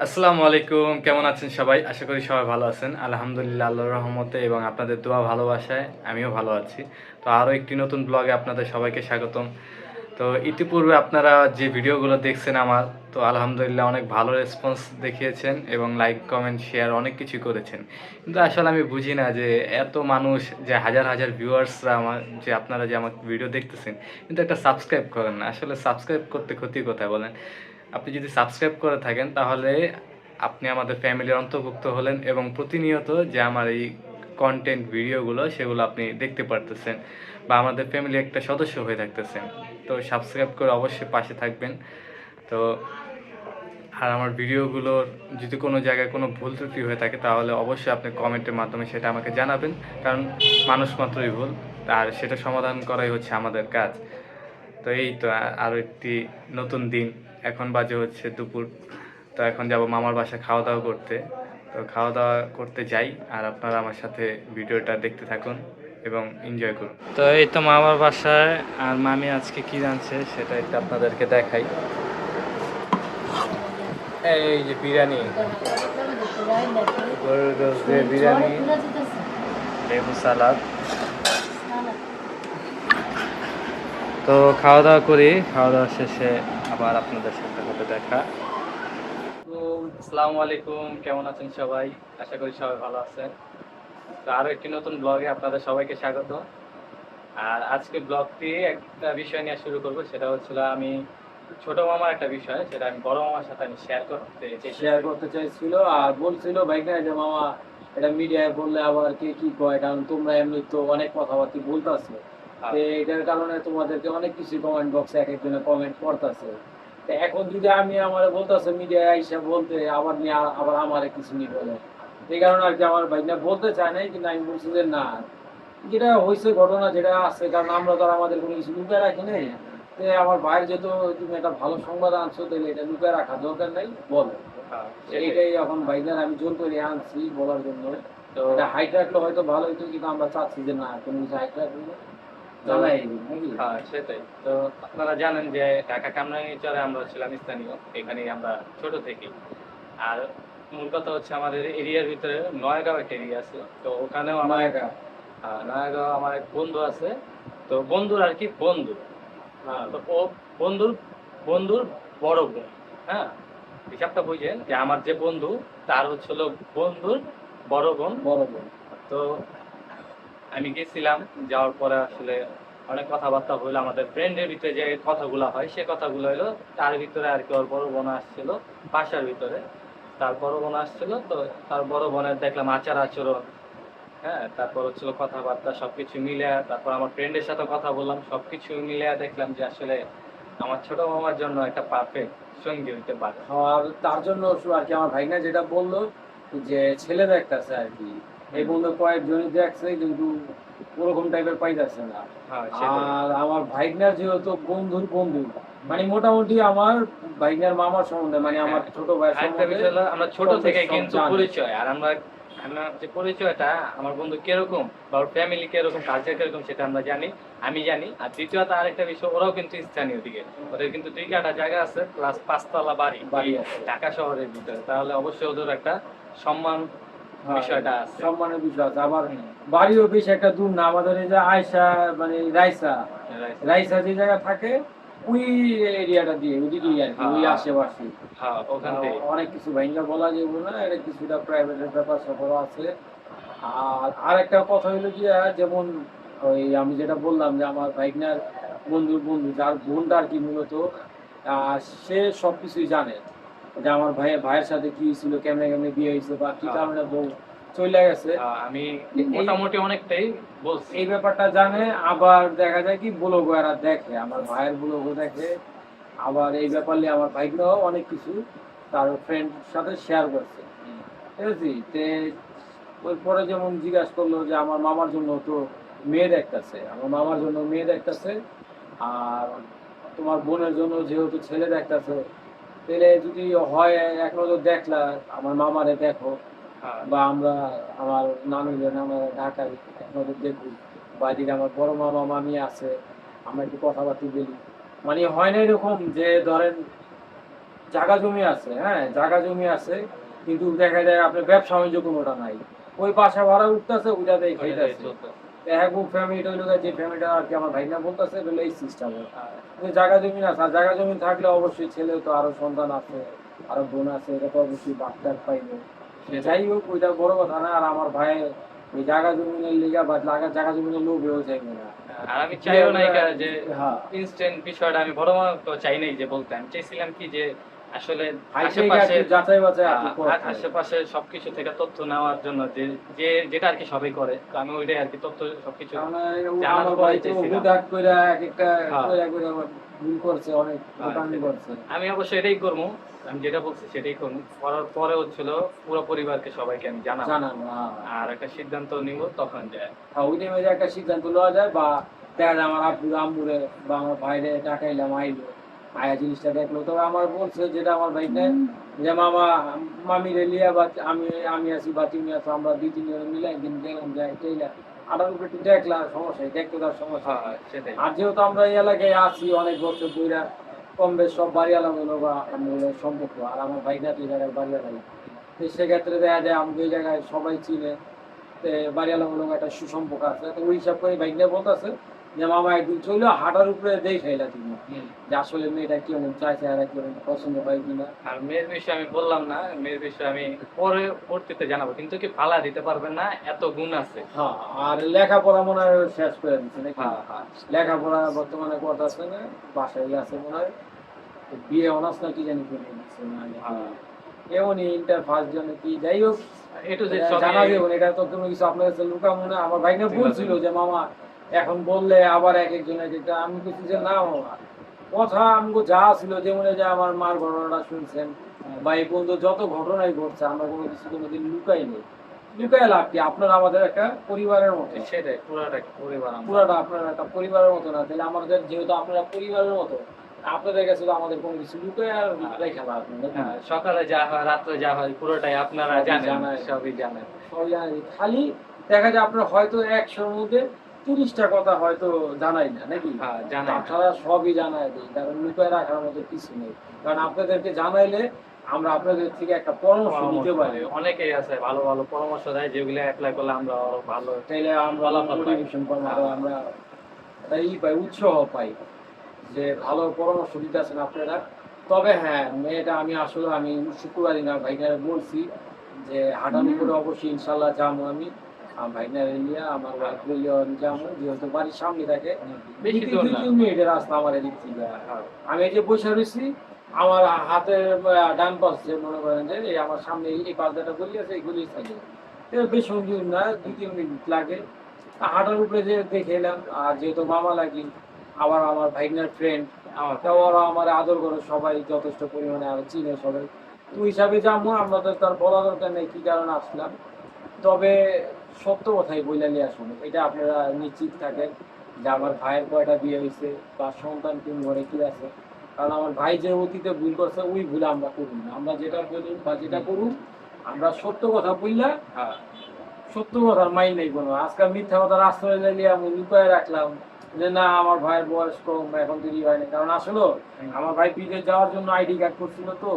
আসসালামু আলাইকুম। কেমন আছেন সবাই? আশা করি সবাই ভালো আছেন। আলহামদুলিল্লাহ আল্লাহর রহমতে এবং আপনাদের দোয়া ভালোবাসায় আমিও ভালো আছি। তো আরো একটি নতুন ব্লগে আপনাদের সবাইকে স্বাগতম। তো ইতিপূর্বে আপনারা যে ভিডিওগুলো দেখছেন আমার, তো আলহামদুলিল্লাহ অনেক ভালো রেসপন্স দেখিয়েছেন এবং লাইক, কমেন্ট, শেয়ার অনেক কিছুই করেছেন। কিন্তু আসলে আমি বুঝি না যে এত মানুষ যে হাজার, হাজার ভিউয়ার্সরা যে আপনারা যে আমার ভিডিও দেখতেছেন, কিন্তু একটা সাবস্ক্রাইব করেন না। আসলে সাবস্ক্রাইব করতে ক্ষতি কোথায় বলেন? আপনি যদি সাবস্ক্রাইব করে থাকেন তাহলে আপনি আমাদের ফ্যামিলির অন্তর্ভুক্ত হলেন এবং প্রতিনিয়ত যে আমার এই কন্টেন্ট ভিডিওগুলো সেগুলো আপনি দেখতে পারতেছেন বা আমাদের ফ্যামিলির একটা সদস্য হয়ে থাকতেছেন। তো সাবস্ক্রাইব করে অবশ্যই পাশে থাকবেন। তো আর আমার ভিডিওগুলোর যদি কোনো জায়গায় কোনো ভুল ত্রুটি হয়ে থাকে তাহলে অবশ্যই আপনি কমেন্টের মাধ্যমে সেটা আমাকে জানাবেন। কারণ মানুষ মাত্রই ভুল। আর সেটা সমাধান করাই হচ্ছে আমাদের কাজ। তো এই তো আরও একটি নতুন দিন। এখন বাজে হচ্ছে দুপুর। তো এখন যাব মামার বাসায় খাওয়া দাওয়া করতে। তো খাওয়া দাওয়া করতে যাই আর আপনারা আমার সাথে ভিডিওটা দেখতে থাকুন এবং এনজয় করুন। তো এই তো মামার বাসায় আর মামি আজকে কি রাঁধছে সেটা একটু আপনাদেরকে দেখাই। এই যে বিরিয়ানি, গরুর গোশত দিয়ে বিরিয়ানি, লেবু সালাদ। তো খাওয়া দাওয়া করি, খাওয়া দাওয়া শেষে আবার আপনাদের সাথে হবে দেখা। তো আসসালামু আলাইকুম, কেমন আছেন সবাই? আশা করি সবাই ভালো আছেন। তো আরো একটি নতুন ব্লগে আপনাদের সবাইকে স্বাগত। আর আজকে ব্লগটি একটা বিষয় নিয়ে শুরু করব, সেটা হচ্ছিল আমি ছোট মামার একটা বিষয়, সেটা আমি বড় মামার সাথে আমি শেয়ার করতে চাইছিল আর বলছিল ভাইকে যে মামা এটা মিডিয়ায় বললে আবার কে কি কয়, কারণ তোমরা এমনি তো অনেক কথাবার্তা বলতেছো, এটার কারণে তোমাদেরকে অনেক কিছু কমেন্ট বক্সে এক একজনে কমেন্ট করতেছে। এখন যদি আমি আমার বলতেছে মিডিয়ায় আইসা বলতে আবার নিয়ে আবার আমারে কিছু নিয়ে বলে, এই কারণে আর কি আমার ভাই না বলতে চায় নাই, কিন্তু আমি বলছি যে না, যেটা হয়েছে ঘটনা যেটা আছে, কারণ আমরা তো আর আমাদের কোনো কিছু লুকায় রাখি নাই। আমার ভাইয়ের যেহেতু তুমি একটা ভালো সংবাদ আনছো, তাহলে এটা লুকায় রাখার দরকার নাই, বলো। এইটাই এখন ভাইদের আমি জোর করে আনছি বলার জন্য। তো এটা হাইট রাখলে হয়তো ভালো হইতো, কিন্তু আমরা চাচ্ছি যে না, কোনো কিছু হাইট রাখলে জানাই নাকি। হ্যাঁ সেটাই তো। আপনারা জানেন যে ঢাকা কামরাঙ্গীরচরে আমরা ছিলাম স্থানীয়, এখানেই আমরা ছোট থেকে। আর মূল কথা হচ্ছে আমাদের এরিয়ার ভিতরে নয়াগাঁও একটা এরিয়া আছে, তো ওখানেও আমার নয়াগাঁও আমার এক বন্ধু আছে। তো বন্ধুর আর কি বন্ধু, তো ও বন্ধুর বন্ধুর বড় বোন। হ্যাঁ, হিসাবটা বুঝেন যে আমার যে বন্ধু তার হচ্ছিল বন্ধুর বড় বোন। তো আমি গেছিলাম, যাওয়ার পরে আসলে অনেক কথাবার্তা হইলো। আমাদের ফ্রেন্ডের ভিতরে যে কথাগুলো হয় সে কথাগুলো হলো, তার ভিতরে আর কি ওর বড় বোন আসছিল বাসার ভিতরে। তার বড় বোন আসছিল, তো তার বড় বোনের দেখলাম আচার আচরণ, হ্যাঁ, তারপর হচ্ছিল কথাবার্তা সবকিছু মিলে। তারপর আমার ফ্রেন্ডের সাথে কথা বললাম, সবকিছু মিলে দেখলাম যে আসলে আমার ছোট মামার জন্য একটা পারফেক্ট সঙ্গী হইতে পারে। আর তার জন্য আর কি আমার ভাইনা যেটা বললো যে ছেলে দেখতেছে আর কি, এই বন্ধু কয়েকজনই দেখছে কিন্তু ওরকম টাইপের পাইতেছে না। আর আমার ভাইগনার যেহেতু বন্ধুর বন্ধু, মানে মোটামুটি আমার ভাইগনার মামার সম্বন্ধে, মানে আমার ছোট ভাইয়ের সম্বন্ধে আমরা ছোট থেকে কিন্তু পরিচয়, আর আমরা আমরা যে পরিচয়টা আমার বন্ধু কিরকম বা ওর ফ্যামিলি কিরকম, কালচার কিরকম সেটা আমরা জানি, আমি জানি। আর দ্বিতীয়ত আরেকটা বিষয়, ওরাও কিন্তু স্থানীয় দিকে, ওদের কিন্তু 2 কাঠা জায়গা আছে প্লাস 5 তলা বাড়ি আছে ঢাকা শহরের ভিতরে। তাহলে অবশ্যই ওদের একটা সম্মান বিষয়টা আছে, সম্মানের বিষয় আছে। আবার বাড়িও বেশ একটা দূর না আমাদের, এই যে আয়সা মানে রাইসা রাইসা যে জায়গা থাকে ওই এরিয়াটা দিয়ে ওইদিকেই আর কি, ওই আশেপাশে। ওখান থেকে অনেক কিছু ভাইঙ্গা বলা যাবে না, এটা কিছুটা প্রাইভেটের ব্যাপার স্যাপার আছে। আর আরেকটা কথা হইলো কি, যেমন ওই আমি যেটা বললাম যে আমার ভাইগনার বন্ধুর বন্ধু যার বোনটা আর কি মূলত, সে সবকিছুই জানে যে আমার ভাইয়ের সাথে কি হয়েছিল, কেমনে কেমনে বিয়ে হয়েছে বা কি কারণে বউ চলে গেছে। আমি মোটামুটি অনেকটাই বলছি, এই ব্যাপারটা জানে। আবার দেখা যায় কি ব্লগও এরা দেখে, আমার ভাইয়ের ব্লগও দেখে। আবার এই ব্যাপার নিয়ে আমার ভাইগুলোও অনেক কিছু তার ফ্রেন্ড সাথে শেয়ার করছে, ঠিক আছে। ওই পরে যেমন জিজ্ঞাসা করলো যে আমার মামার জন্য তো মেয়ে দেখতেছে, আমার মামার জন্য মেয়ে দেখতেছে, আর তোমার বোনের জন্য যেহেতু ছেলে দেখতেছে, তাহলে যদি হয় এক নজর দেখলা আমার মামারে দেখো, বা আমরা আমার নানুদের আমরা ঢাকায় এক নজর দেখি, বা এদিকে আমার বড় মামা মামি আছে, আমরা একটু কথাবার্তা বলি। মানে হয় না এরকম যে ধরেন জায়গা জমি আছে, হ্যাঁ জায়গা জমি আছে, কিন্তু দেখা যায় আপনার ব্যবসা বাণিজ্য কোনোটা নাই। ওই বাসা ভাড়া উঠতেছে, ওইটাতেই ওইটাই খাইতেছে। চলতেছে। হ্যাঁ ফ্যামিলিটা হইলো যে ফ্যামিলিটা আর কি আমার ভাইনা বলতেছে হলো এই সিস্টেম। জায়গা জমি আছে, আর জায়গা জমি থাকলে অবশ্যই ছেলে তো আরো সন্তান আছে, আরো বোন আছে, এটা তো অবশ্যই বাচ্চার পাইবে। যাই হোক ওইটা বড় কথা না। আর আমার ভাই ওই জায়গা জমিনের লিগা বা জায়গা জমিনের লোভেও চাইবে না। আর আমি চাইও না এটা যে হ্যাঁ ইনস্ট্যান্ট বিষয়টা আমি বড় মা তো চাই নাই যে বলতে, আমি চাইছিলাম কি যে আসলে আশেপাশে আশেপাশে যাচাই বাছাই আর কি করতে হবে। আশেপাশে সবকিছু থেকে তথ্য নেওয়ার জন্য যে যে যেটা আর কি সবাই করে, তো আমি ওইটাই আর কি তথ্য সবকিছু কারণ জানার আমার পরে ভাই তো চাইছিলাম। হুদাট কইরা এক একটা হ্যাঁ। কইরা কইরা আবার ভুল করছে, অনেক বোকামি করছে। আমি অবশ্যই এটাই করবো, আমি যেটা বলছি সেটাই করবো। করার পরে হচ্ছিল পুরো পরিবারকে সবাইকে আমি জানাবো জানান না। আর একটা সিদ্ধান্ত নিব, তখন যায়। হ্যাঁ ওই টাইমে যে একটা সিদ্ধান্ত নেওয়া যায়, বা দেখা যায় আমার আব্বু আম্মুরে বা আমার ভাইরে টাকাইলাম আইলো, আয়া জিনিসটা দেখলো। তবে আমার বলছে যেটা আমার ভাই নেয় যে মামা মামি রেলিয়া বা আমি আমি আছি বা তুমি আছো, আমরা দুই তিনজনে মিলে একদিন গেলাম যাই টেইলা আটার উপরে একটু দেখলাম, সমস্যা দেখতে তার সমস্যা। হ্যাঁ সেটাই। আর যেহেতু আমরা এই এলাকায় আছি অনেক বছর ধরে, কম বেশ সব বাড়িওয়ালা হলো বা আমাদের সম্পর্ক, আর আমার ভাই না দুই জায়গায় বাড়িওয়ালা। তো সেক্ষেত্রে দেখা যায় আমাদের ওই জায়গায় সবাই চিনে, বাড়িওয়ালা হলো একটা সুসম্পর্ক আছে। তো ওই হিসাব করে ভাইনা বলতেছে যে মামা একদিন চললো হাঁটার উপরে দেখাইলা তুমি যে আসলে মেয়েটা কেমন চাইছে, আর কেমন পছন্দ হয় কিনা। আর মেয়ের বিষয়ে আমি বললাম না, মেয়ের বিষয়ে আমি পরে পরবর্তীতে জানাবো, কিন্তু কি ফালা দিতে পারবেন না, এত গুণ আছে। হ্যাঁ আর লেখাপড়া মনে হয় শেষ করে দিচ্ছে নাকি? হ্যাঁ হ্যাঁ লেখাপড়া বর্তমানে করতেছে না, বাসায় আছে মনে হয়। বিয়ে অনার্স না কি জানি করে দিচ্ছে মনে হয়। হ্যাঁ। এমনই ইন্টার ফার্স্ট জনে কি, যাই হোক একটু যে এটা জানা দেবো, এটা তো কোনো কিছু আপনার কাছে লুকাবো না। আমার ভাইনা বলছিল যে মামা এখন বললে আবার এক একজন এক একটা, আমি কিছু যে না মামা কথা আমগো যা ছিল, যেমন এই যে আমার মার ঘটনাটা শুনছেন বা এই পর্যন্ত যত ঘটনাই ঘটছে, আমরা কোনো কিছু কোনোদিন লুকাই নেই। লুকাই লাভ কি? আপনারা আমাদের একটা পরিবারের মতো, সেটাই পুরাটা পরিবার আমরা। পুরাটা আপনারা একটা পরিবারের মতো না, তাহলে আমাদের যেহেতু আপনারা পরিবারের মতো, আপনাদের কাছে তো আমাদের কোনো কিছু লুকাই আর রেখা লাভ নেই নাকি? হ্যাঁ, সকালে যা হয় রাত্রে যা হয় পুরোটাই আপনারা সবই জানেন, জানায়। সবই জানেন। সবাই জানে। খালি দেখা যায় আপনার হয়তো 100-র মধ্যে 30টা কথা হয়তো জানাই না নাকি? হ্যাঁ জানেন। তাছাড়া সবই জানাই দিই, কারণ লুকায় রাখার মতো কিছু নেই। কারণ আপনাদেরকে জানাইলে আমরা আপনাদের থেকে একটা পরামর্শ নিতে পারি। অনেকেই আছে ভালো ভালো পরামর্শ দেয়, যেগুলো অ্যাপ্লাই করলে আমরা আরো ভালো। তাইলে আমরা ফলাফল পাই। মোটিভেশন পাই, আমরা একটা পাই, উৎসাহ পাই যে ভালো পরামর্শ দিতেছেন আপনারা। তবে হ্যাঁ মেয়েটা আমি আসলে আমি শুক্রবার দিন ভাইনারে বলছি যে হাঁটানি করে অবশ্যই ইনশাল্লাহ যাবো আমি। ভাইনার এলিয়া আমার ওয়াইফ এলিয়া যাবো, যেহেতু বাড়ির সামনে থাকে, বেশি দূর না। 2-3 মিনিটের রাস্তা আমার এদিক থেকে। হ্যাঁ। আমি এই যে বসে রয়েছি, আমার হাতের ডান পাশে মনে করেন যে এই আমার সামনে এই পাশ যেটা গলি আছে এই গলির সাইডে, বেশি দূর না, 2-3 মিনিট লাগে। হাঁটার উপরে যে দেখে এলাম, আর যেহেতু মামা লাগি আবার আমার ভাইনার ফ্রেন্ড, আমার ওরা আমার আদর করে, সবাই যথেষ্ট পরিমাণে আরো চিনে সবাই। তো হিসাবে যাবো, আমরা তো তার বলা দরকার নেই কি কারণে আসলাম। তবে সত্য কথাই বইলা নিয়ে আসুন, এটা আপনারা নিশ্চিত থাকেন যে আমার ভাইয়ের কয়টা বিয়ে হয়েছে বা সন্তান কোন ঘরে কি আছে। কারণ আমার ভাই যে অতীতে ভুল করছে ওই ভুল আমরা করুন না। আমরা যেটা বলুন বা যেটা করুন, আমরা সত্য কথা বললা, হ্যাঁ সত্য কথার মাইন নেই কোনো। আজকাল মিথ্যা কথার আশ্রয় নিয়ে আমি লুকায় রাখলাম যে না আমার ভাইয়ের বয়স কম, এখন দেরি হয়নি। কারণ আসলে আমার ভাই বিদেশ যাওয়ার জন্য আইডি কার্ড করছিল, তো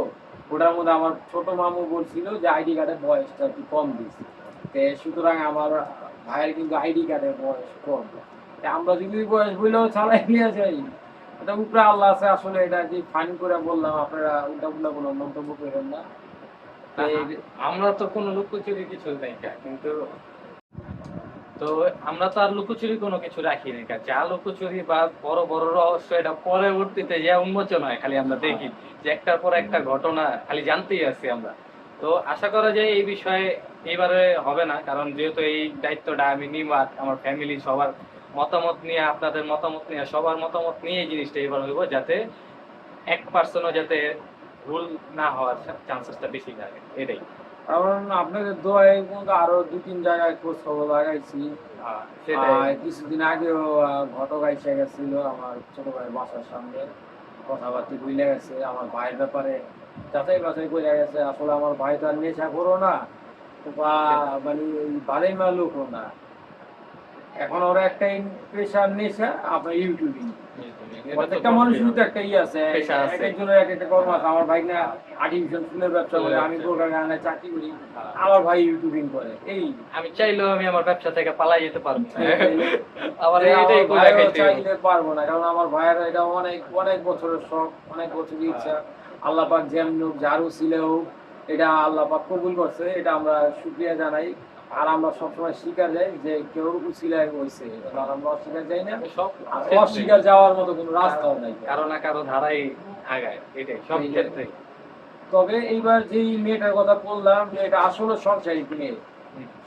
ওটার মধ্যে আমার ছোট মামু বলছিল যে আইডি কার্ডের বয়সটা একটু কম দিচ্ছে। সুতরাং আমার ভাইয়ের কিন্তু আইডি কার্ডের বয়স কম। আমরা যদি বয়স বললেও চালাই নিয়ে যাই, এটা উপরে আল্লাহ আছে। আসলে এটা যে ফাইন করে বললাম, আপনারা উল্টা পুল্টা কোনো মন্তব্য করেন না। আমরা তো কোনো লুকোচুরি কিছু নেই, কিন্তু তো আমরা তো আর লুকোচুরি কোনো কিছু রাখি না। যা লুকোচুরি বা বড় বড় রহস্য এটা পরবর্তীতে যা উন্মোচন হয়, খালি আমরা দেখি যে একটার পর একটা ঘটনা খালি জানতেই আছি আমরা। তো আশা করা যায় এই বিষয়ে এইবারে হবে না, কারণ যেহেতু এই দায়িত্বটা আমি নিব, আর আমার ফ্যামিলি সবার মতামত নিয়ে, আপনাদের মতামত নিয়ে, সবার মতামত নিয়ে এই জিনিসটা এবার হইব, যাতে 1% যাতে ভুল না হওয়ার চান্সেসটা বেশি থাকে, এটাই। কারণ আপনাদের দোয়ায় কিন্তু আরো 2-3 জায়গায় খোঁজ খবর লাগাইছি। সেটাই। কিছুদিন আগেও ঘটক আইসা গেছিল আমার ছোট ভাইয়ের বাসার সামনে, কথাবার্তা ভুলে গেছে আমার ভাইয়ের ব্যাপারে, যাচাই বাছাই করে গেছে। আসলে আমার ভাই তো আর নেশা করো না বা মানে ভালোই লোকও না। এখন ওরা একটা পেশার নেশা আপনার ইউটিউবিং। এটা তো প্রত্যেকটা মানুষের তো একটা ইয়ে আছে, পেশা আছে। এক একজনের এক একটা কর্ম আছে। আমার ভাই না আর্টিফিশিয়াল ফুলের ব্যবসা করে, আমি প্রোগ্রামে চাকরি করি, আমার ভাই ইউটিউবিং করে। এই আমি চাইলেও আমি আমার ব্যবসা থেকে পালাই যেতে পারবো আমার যে এটাই আমার করে ভাইও খাইতে হবে। চাইলে পারবো না, কারণ আমার ভাইয়ের এটা অনেক অনেক বছরের শখ, অনেক বছরের ইচ্ছা। আল্লাহ পাক যেমন হোক, যারও ছিল হোক, এটা আল্লাহ পাক কবুল করছে, এটা আমরা শুকরিয়া জানাই। আর আমরা সবসময় শিকার যাই যে কেউ উচিলায় হয়েছে, আর আমরা অস্বীকার যাই না, সব আর ক্ষেত্রে। অস্বীকার যাওয়ার মতো কোনো রাস্তাও নাই। কারো না কারো ধারাই আগায়, এটাই সব ক্ষেত্রে। তবে এইবার যে মেয়েটার কথা বললাম, এটা আসলে সংসারিক মেয়ে,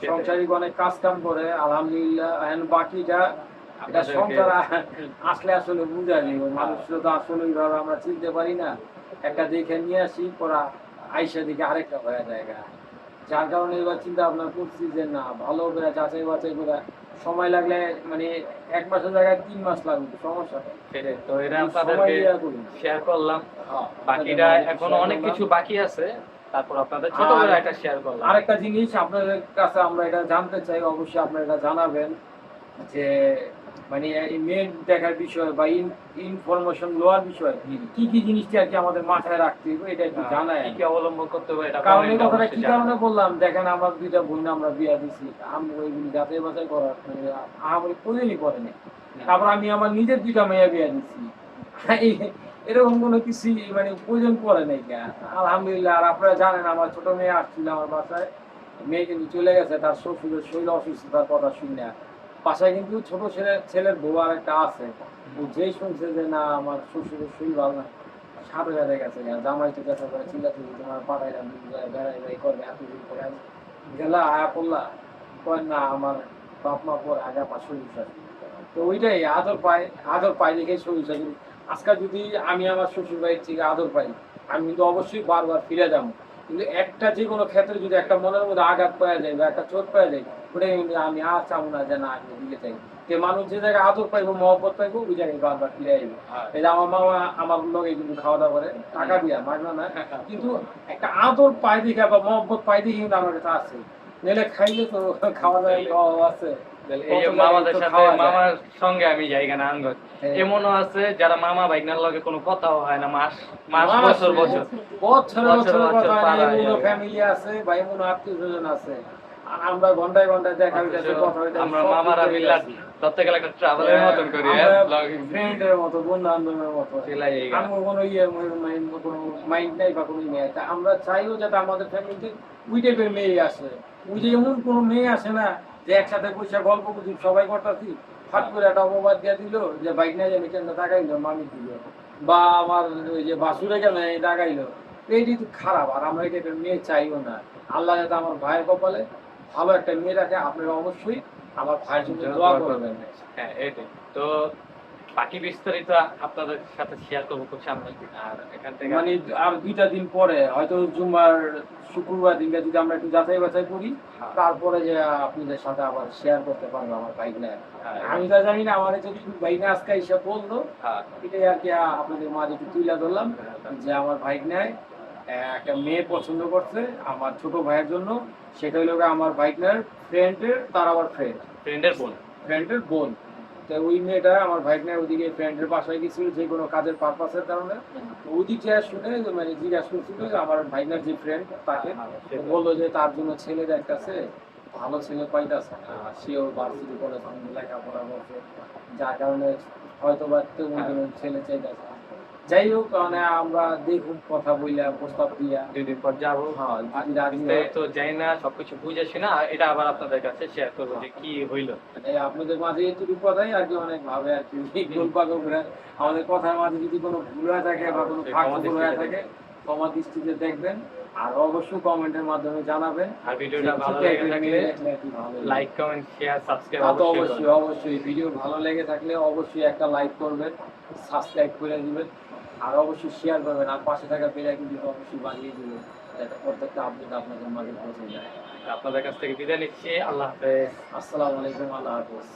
সংসারিক অনেক কাজ কাম করে আলহামদুলিল্লাহ। এখন বাকিটা এটা আপনাদেরকে- সংসার আসলে আসলে বুঝা যাবে, মানুষরা তো আসলে ওইভাবে আমরা চিনতে পারি না। একটা দেখে নিয়ে আসি, পরা আইসা দিকে আরেকটা হয়ে জায়গা, যার কারণে এবার চিন্তা ভাবনা করছি যে না, ভালো করে যাচাই বাছাই করে, সময় লাগলে মানে 1 মাসের জায়গায় 3 মাস লাগবে, সমস্যা নেই। সেটাই তো, এটা সময় আপনাদেরকে দেয়া করি। শেয়ার করলাম। হ্যাঁ, বাকিটা আপনাদের এখন share অনেক করলাম। কিছু বাকি আছে, তারপর আপনাদের ছোট করে একটা শেয়ার করলাম। আরেকটা জিনিস আপনাদের কাছে আমরা এটা জানতে চাই, অবশ্যই আপনারা এটা জানাবেন যে মানে এই মেয়ের দেখার বিষয় বা ইনফরমেশন লওয়ার বিষয় কি কি জিনিসটা আর কি আমাদের মাথায় রাখতে হবে, এটা একটু জানাই। কি কি অবলম্বন করতে হবে এটা কারণ এই comment এ কথাটা অবশ্যই কি কারণে বললাম, দেখেন আমরা 2টা বোন আমরা বিয়া দিছি, আমি ওইগুলি যাচাই বাছাই করার মানে আমার প্রয়োজনই পড়ে না। তারপর আমি আমার নিজের 2টা মেয়ে বিয়া দিছি, এরকম কোনো কিছু মানে প্রয়োজন পড়ে নাই। আলহামদুলিল্লাহ। আর আপনারা জানেন আমার ছোট মেয়ে আসছিল আমার বাসায়, মেয়ে কিন্তু চলে গেছে তার শ্বশুরের শরীর অসুস্থতার কথা শুনে। বাসায় কিন্তু ছোট ছেলের বউ আর একটা আছে, ও যেই শুনছে যে না আমার শ্বশুরের শরীর ভালো না, সাথে সাথে গেছে জামাই তো দেখা করে চিল্লাচিল্লি, তোমার পাঠাইলাম বেড়াই করবে এতদিন পরে গেলা আয়া পড়লা, কয় না আমার বাপ মা পর আগা পা শরীর শাশুড়ি। তো ওইটাই আদর পাই দেখে শরীর শাশুড়ি। আজকে যদি আমি আমার শ্বশুর বাড়ির থেকে আদর পাই, আমি কিন্তু অবশ্যই বারবার ফিরে যাবো। কিন্তু একটা যে কোনো ক্ষেত্রে যদি একটা মনের মধ্যে আঘাত পাওয়া যায় বা একটা চোট পাওয়া যায়, ওটাই কিন্তু আমি আর চাবো না যে না আমি দিকে চাই। যে মানুষ যে জায়গায় আদর পাইবো, মহব্বত পাইবো, ওই জায়গায় বারবার ফিরে আসবো। এই যে আমার মামা আমার লোকে কিন্তু খাওয়া দাওয়া করে, টাকা দিয়া মাগনা না, কিন্তু একটা আদর পাই দেখে বা মহব্বত পাই দেখে কিন্তু আমার কাছে আছে। নিলে খাইলে তো খাওয়া দাওয়া আছে। এই যে মামাদের সাথে মামার সঙ্গে আমি জায়গা না আনগত, এমনও আছে যারা মামা ভাইগনার লগে কোনো কথাও হয় না, মাস বছর বছর ফ্যামিলি আছে, ভাই বোন আত্মীয় স্বজন আছে, আর আমরা ঘন্টায় ঘন্টায় দেখা হইতাছে, কথা হইতাছে, আমরা মামারা মিল্লা ধরতে গেলে একটা ট্রাভেলের মতন করি, ফ্রেন্ডের মতো, বন্ধু বান্ধবের মতো। সেলাই এই গান। আমার কোনো কোনো মাইন্ড নাই বা কোনো মেয়ে, আমরা চাইও যাতে আমাদের ফ্যামিলিতে ওই টাইপের মেয়ে আসে। ওই যে এমন কোনো মেয়ে আসে না যে একসাথে বসে গল্প গুজব সবাই করতেছি, ফাট করে একটা অপবাদ দিয়ে দিল যে বাইক না জানি কেন টাকাইলো মামি দিল, বা আমার ওই যে বাসুরে কেন টাকাইলো, এইটি তো খারাপ। আর আমরা এই টাইপের মেয়ে চাইও না। আল্লাহ যাতে আমার ভাইয়ের কপালে ভালো একটা মেয়ে রাখে, আপনারা অবশ্যই আমার ভাইয়ের জন্য দোয়া করবেন। হ্যাঁ এটাই তো, বাকি বিস্তারিত আপনাদের সাথে শেয়ার করবো খুব সামনে। আর এখান থেকে মানে আর 2টা দিন পরে হয়তো জুম্মার শুক্রবার দিনটা যদি আমরা একটু যাচাই বাছাই করি, তারপরে যে আপনাদের সাথে আবার শেয়ার করতে পারবো আমার বাইক নিয়ে। আমি তো জানি না, আমার যদি বাইক নিয়ে আজকে এসে বললো, এটাই আর কি আপনাদের মাঝে একটু তুলে ধরলাম যে আমার বাইক নেয় একটা মেয়ে পছন্দ করছে আমার ছোট ভাইয়ের জন্য। সেটা হলো আমার বাইক নেয় ফ্রেন্ডের, তার আবার ফ্রেন্ডের বোন। তো ওই মেয়েটা আমার ভাই না ওইদিকে ফ্রেন্ডের বাসায় গেছিল যে কোনো কাজের পারপাসের কারণে, ওইদিক থেকে শুনে মানে জিজ্ঞাসা করছিল যে আমার ভাইনার যে ফ্রেন্ড তাকে, বললো যে তার জন্য ছেলে দেখতেছে, ভালো ছেলে পাইতেছে না, সেও ভার্সিটি কলেজ লেখাপড়া করছে, যার কারণে হয়তো বা ছেলে চাইতেছে। যাই হোক, মানে আমরা দেখুন কথা বইলা প্রস্তাব দিয়া 2 দিন পর যাবো। হ্যাঁ যদি রাজি হয়। বিস্তারিত যাই না, সবকিছু বুঝেছি না, এটা আবার আপনাদের কাছে শেয়ার করবো যে কি হইলো। মানে আপনাদের মাঝে এটুকু কথাই আর কি অনেক ভাবে আর কি গোলপাগল করে আমাদের কথার মাঝে যদি কোনো ভুল হয়ে থাকে বা কোনো ফাঁক হয়ে থাকে, ক্ষমা দৃষ্টিতে দেখবেন। আর অবশ্যই কমেন্টের মাধ্যমে জানাবেন। আর ভিডিওটা ভালো লেগে থাকলে লাইক কমেন্ট শেয়ার সাবস্ক্রাইব অবশ্যই ভিডিও ভালো লেগে থাকলে অবশ্যই একটা লাইক করবেন, সাবস্ক্রাইব করে দিবেন, আর অবশ্যই শেয়ার করবেন। আর পাশে থাকা বেল আইকনটি অবশ্যই বাজিয়ে দিবেন যাতে প্রত্যেকটা আপডেট আপনাদের মাঝে পৌঁছে যায়। আপনাদের কাছ থেকে বিদায় নিচ্ছি। আল্লাহ হাফেজ। আসসালামু আলাইকুম, আল্লাহ হাফেজ।